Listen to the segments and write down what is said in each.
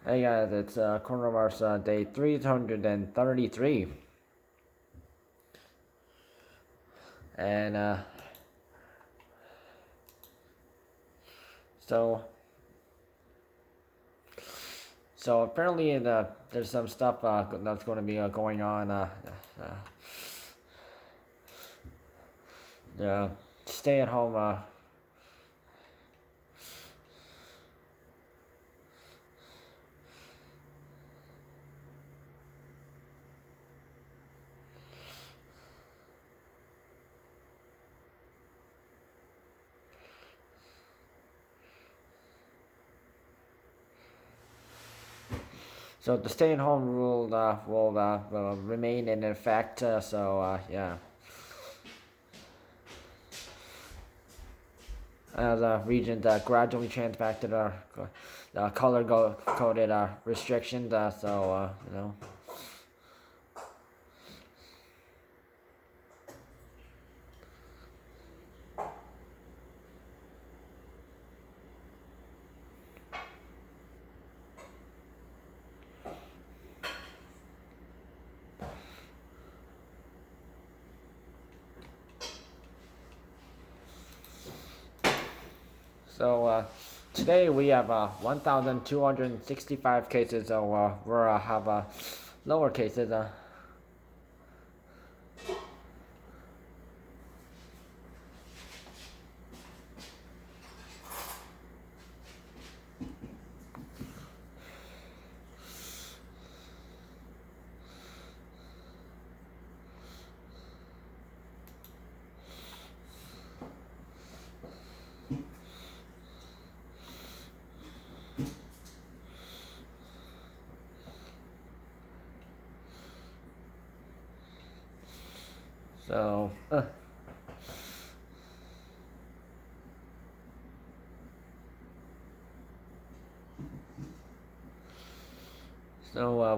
Hey guys, it's coronavirus day 333. And so apparently there's some stuff that's going to be going on. The stay at home so the stay-at-home rule will remain in effect. Yeah, as regions gradually change back to the color-coded restrictions. You know. So today we have 1,265 cases. So we have lower cases. So.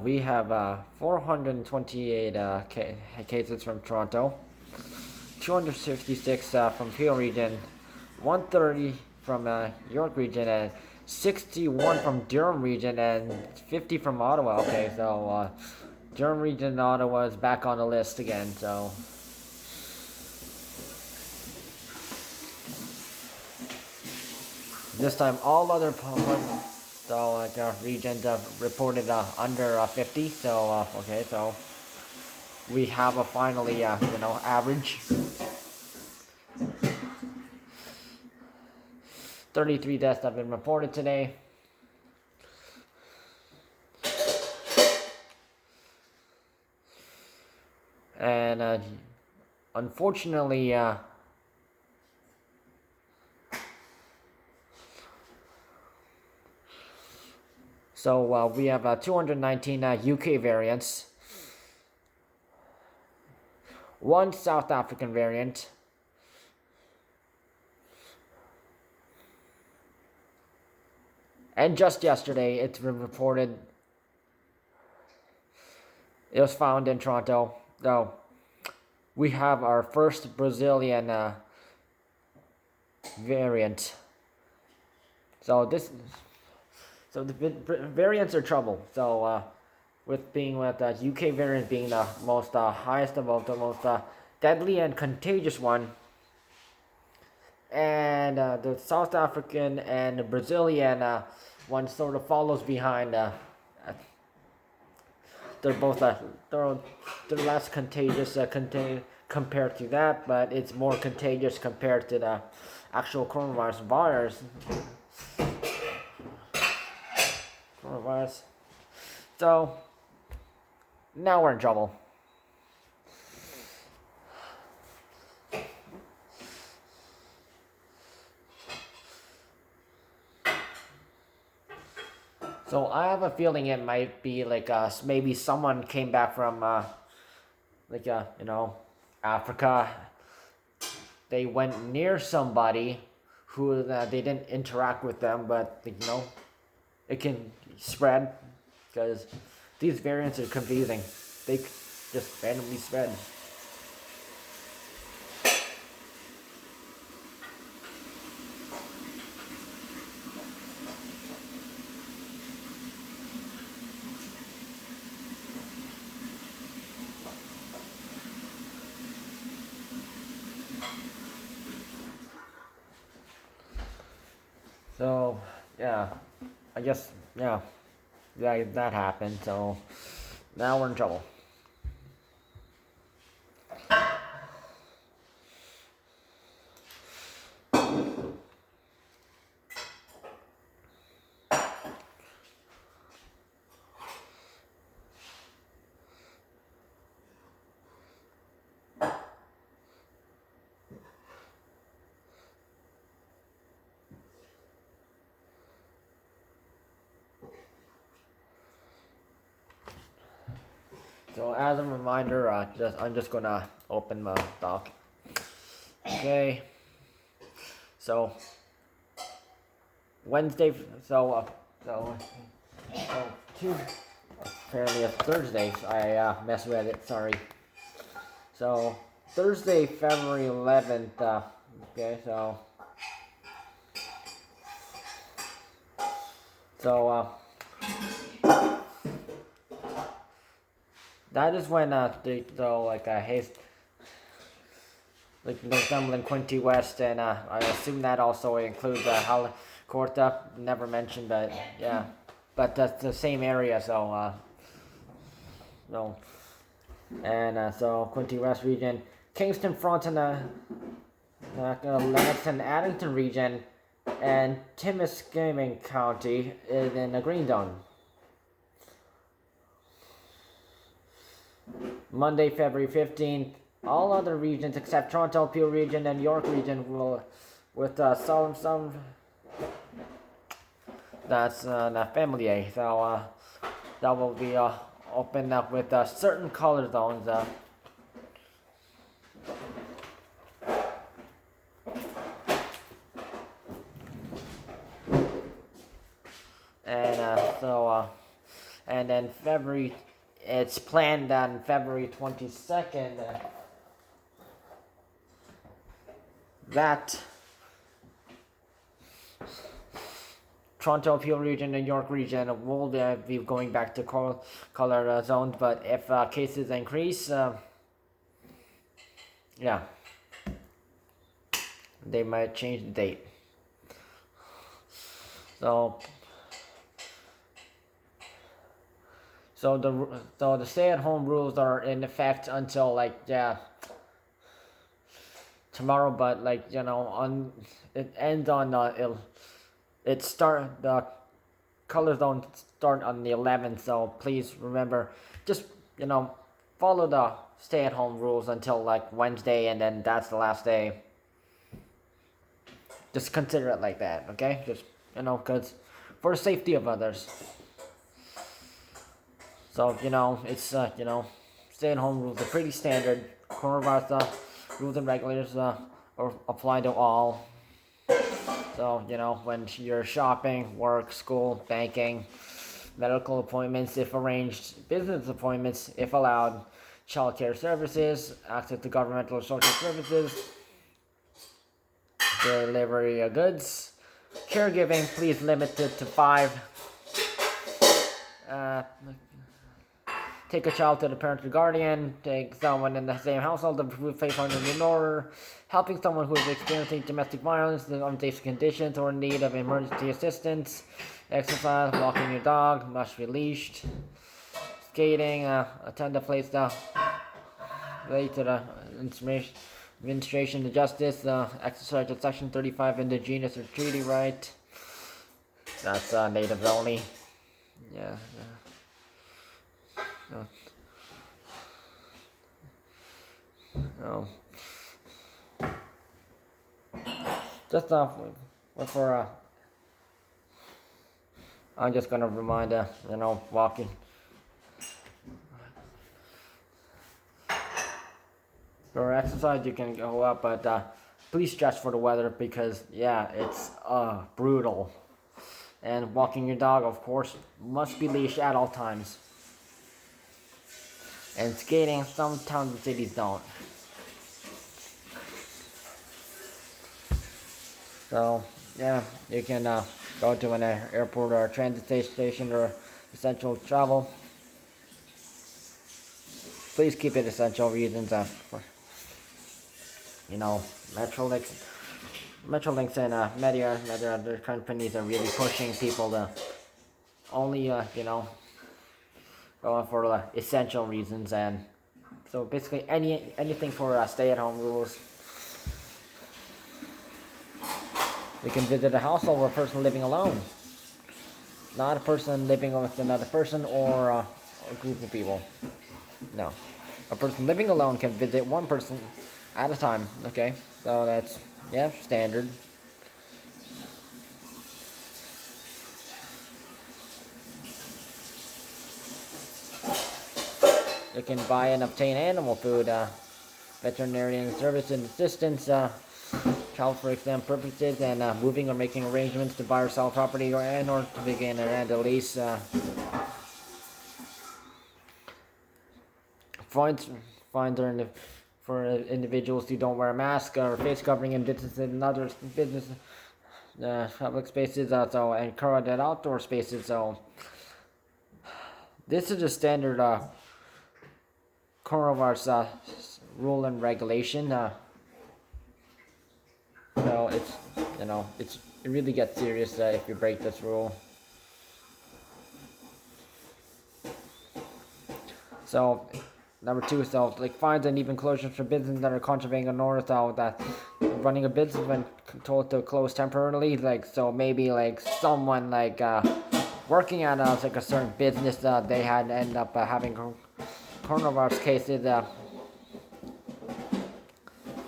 We have 428 cases from Toronto, 266 from Peel Region, 130 from York Region, and 61 from Durham Region, and 50 from Ottawa. Okay, so Durham Region and Ottawa is back on the list again. So. This time, all other regions reported under 50. So okay, so we have a finally average. 33 deaths have been reported today. And unfortunately, we have 219 UK variants, one South African variant, and just yesterday it's been reported it was found in Toronto. So we have our first Brazilian variant. So the variants are trouble. So with the UK variant being the most highest of all, the most deadly and contagious one, and the South African and the Brazilian one sort of follows behind. They're both they're less contagious compared to that, but it's more contagious compared to the actual coronavirus virus. So now we're in trouble. So I have a feeling it might be like maybe someone came back from Africa. They went near somebody who they didn't interact with them, but it can spread because these variants are confusing. They just randomly spread. So yeah, I guess yeah, that happened. So now we're in trouble. So as a reminder, I'm just gonna open my doc. Okay. So Wednesday. Apparently it's Thursday. I misread it. Sorry. So Thursday, February 11th. Okay. So that is when like Northumberland-Quinte West, and I assume that also includes Kawartha. Never mentioned, but yeah, but that's the same area. So no, and so Quinte West Region, Kingston, Frontenac, Lennox, and Addington Region, and Timiskaming County is in the green zone. Monday, February 15th, all other regions except Toronto, Peel Region, and York Region will, with some that's not familiar. So that will be opened up with certain color zones. And then February, it's planned on February 22nd that Toronto, Peel Region, and York Region will be going back to color zones, but if cases increase, yeah, they might change the date. So the stay-at-home rules are in effect until tomorrow, but it ends on the color zone start on the 11th. So please remember, just follow the stay-at-home rules until Wednesday, and then that's the last day. Just consider it like that, okay? Just because for the safety of others. So, it's, stay-at-home rules are pretty standard. Coronavirus rules and regulators are apply to all. So, when you're shopping, work, school, banking, medical appointments if arranged, business appointments if allowed, childcare services, access to governmental or social services, delivery of goods, caregiving, please limit it to 5. Take a child to the parent or guardian. Take someone in the same household to prove faith under the order. Helping someone who is experiencing domestic violence, unsafe conditions, or in need of emergency assistance. Exercise, walking your dog, must be leashed. Skating, attend a place related to the administration of justice. Exercise of Section 35 Indigenous or treaty right. That's natives only. Yeah. No. Just for I'm just gonna remind walking. For exercise, you can go up, but please dress for the weather because it's brutal. And walking your dog, of course, must be leashed at all times. And skating, some towns and cities don't. So, you can go to an airport or a transit station or essential travel. Please keep it essential reasons for, Metrolinx and many other companies are really pushing people to only, going for essential reasons, and so basically anything for stay-at-home rules. We can visit a household where a person living alone, not a person living with another person or a group of people. No, a person living alone can visit one person at a time. Okay, so that's standard. You can buy and obtain animal food, veterinarian service and assistance, travel for exam purposes, and moving or making arrangements to buy or sell property or to begin and end a lease. Fines are for individuals who don't wear a mask or face covering in businesses and other business public spaces, and crowded outdoor spaces. So this is a standard coronavirus rule and regulation. So it really gets serious if you break this rule. So number 2, so like fines and even closures for businesses that are contravening a norm, so that running a business when told to close temporarily, like so maybe like someone like working at like a certain business, they had end up having coronavirus cases.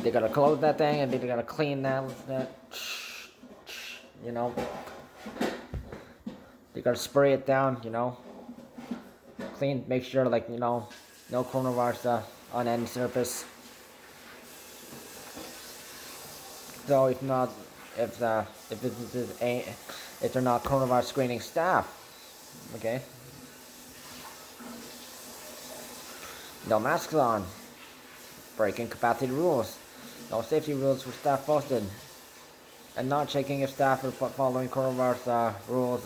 They gotta close that thing and they gotta clean that. They gotta spray it down. Clean, make sure no coronavirus on any surface. So if businesses if they're not coronavirus screening staff, okay. No masks on, breaking capacity rules, no safety rules for staff posted, and not checking if staff are following coronavirus rules.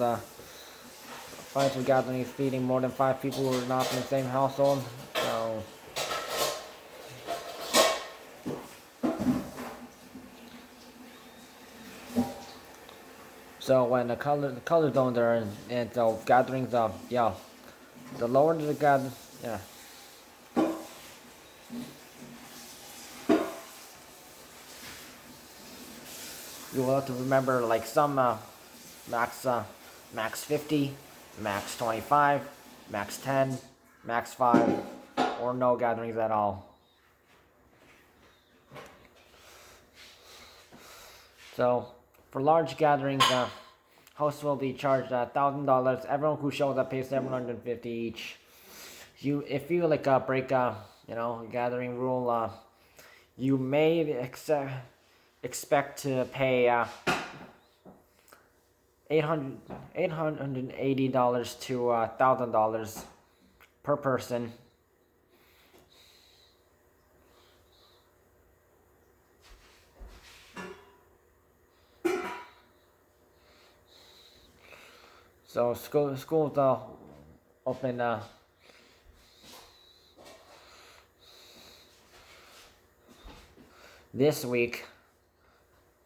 Fines for gatherings feeding more than 5 people who are not in the same household. So when the color zones are in, and so gatherings, the lower the gather, you will have to remember like some max 50, max 25, max 10, max 5, or no gatherings at all. So for large gatherings, hosts will be charged $1,000. Everyone who shows up pays $750 each. If you break gathering rule, you may expect to pay $880 to $1,000 per person. So schools open this week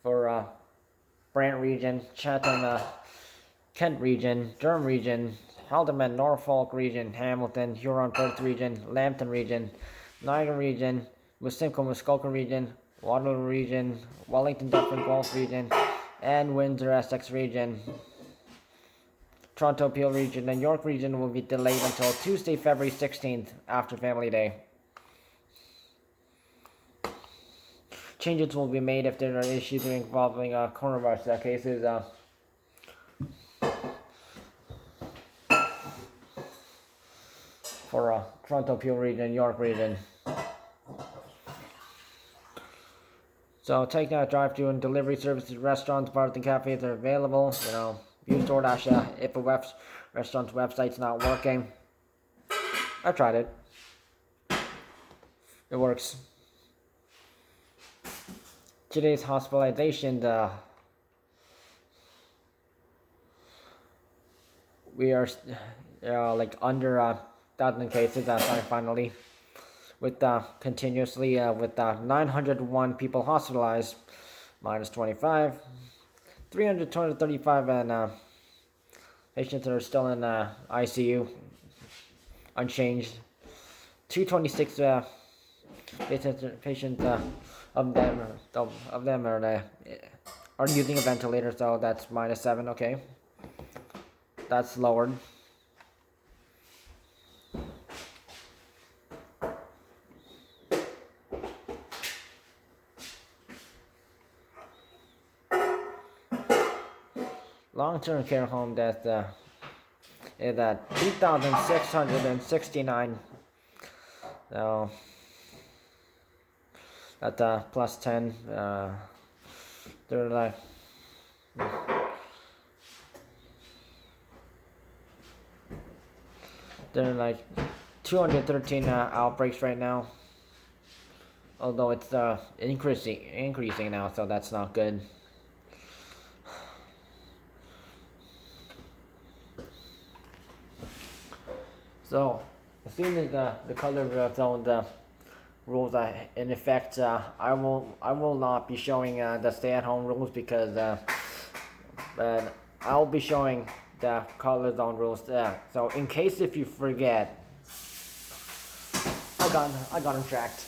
for Brant Region, Chatham, Kent Region, Durham Region, Haliburton, Norfolk Region, Hamilton, Huron-Perth Region, Lambton Region, Niagara Region, Muskoka Region, Waterloo Region, Wellington, Dufferin, Guelph Region, and Windsor, Essex Region. Toronto, Peel Region, and York Region will be delayed until Tuesday, February 16th, after Family Day. Changes will be made if there are issues involving coronavirus cases. For Toronto, Peel Region, and York Region. So take out drive-thru and delivery services, restaurants, bars, and cafes are available. Use DoorDash if a restaurant's website's not working. I tried it. It works. Today's hospitalization, we are under 1,000 cases finally, with continuously with 901 people hospitalized, minus 25. 335 and patients that are still in ICU, unchanged. 226 patients of them are using a ventilator, so that's minus 7. Okay, that's lowered. Long-term care home death is at 2,669. So that's plus 10. They're like there are like 213 outbreaks right now. Although it's increasing now, so that's not good. So, as soon as the color zone rules are in effect, I will not be showing the stay-at-home rules because but I'll be showing the color zone rules there. So, in case if you forget, I got them tracked.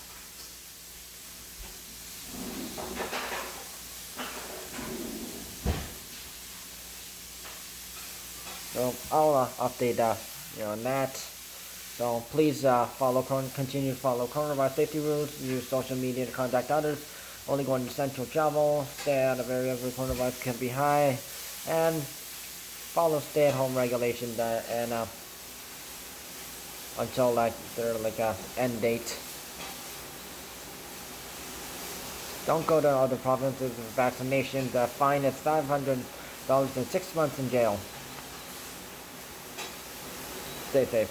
So I'll update on that. So please continue to follow coronavirus safety rules. Use social media to contact others. Only go on essential travel. Stay out of areas where coronavirus can be high, and follow stay-at-home regulations and until their end date. Don't go to other provinces for vaccinations. The fine is $500 and 6 months in jail. Stay safe.